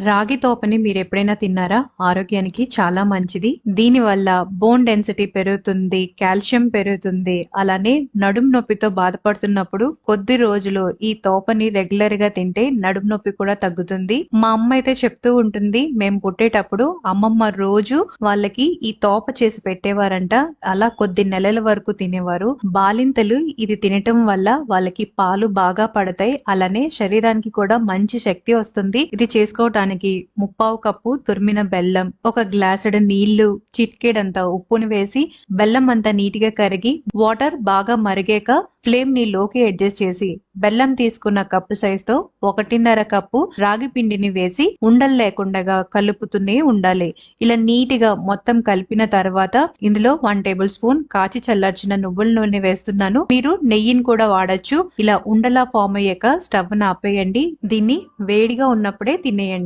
రాగి తోపని మీరెప్పుడైనా తిన్నారా? ఆరోగ్యానికి చాలా మంచిది. దీనివల్ల బోన్ డెన్సిటీ పెరుగుతుంది, కాల్షియం పెరుగుతుంది. అలానే నడుము నొప్పితో బాధపడుతున్నప్పుడు కొద్ది రోజులు ఈ తోపని రెగ్యులర్ గా తింటే నడుము నొప్పి కూడా తగ్గుతుంది. మా అమ్మ అయితే చెప్తూ ఉంటుంది, మేము పుట్టేటప్పుడు అమ్మమ్మ రోజు వాళ్ళకి ఈ తోప చేసి పెట్టేవారంట. అలా కొద్ది నెలల వరకు తినేవారు. బాలింతలు ఇది తినటం వల్ల వాళ్ళకి పాలు బాగా పడతాయి. అలానే శరీరానికి కూడా మంచి శక్తి వస్తుంది. ఇది చేసుకోవటానికి 3/4 కప్పు తురిమిన బెల్లం, ఒక గ్లాసుడు నీళ్లు, చిటికెడంత ఉప్పుని వేసి బెల్లం అంతా నీటిగా కరిగి వాటర్ బాగా మరిగాక ఫ్లేమ్ ని లోకి అడ్జస్ట్ చేసి బెల్లం తీసుకున్న కప్పు సైజ్ తో 1.5 కప్పు రాగి పిండిని వేసి ఉండలు లేకుండా కలుపుతూనే ఉండాలి. ఇలా నీటిగా మొత్తం కలిపిన తర్వాత ఇందులో 1 టేబుల్ స్పూన్ కాచి చల్లార్చిన నువ్వుల నూనె వేస్తున్నాను. మీరు నెయ్యిని కూడా వాడచ్చు. ఇలా ఉండలా ఫామ్ అయ్యాక స్టవ్ ను ఆపేయండి. దీన్ని వేడిగా ఉన్నప్పుడే తినేయండి.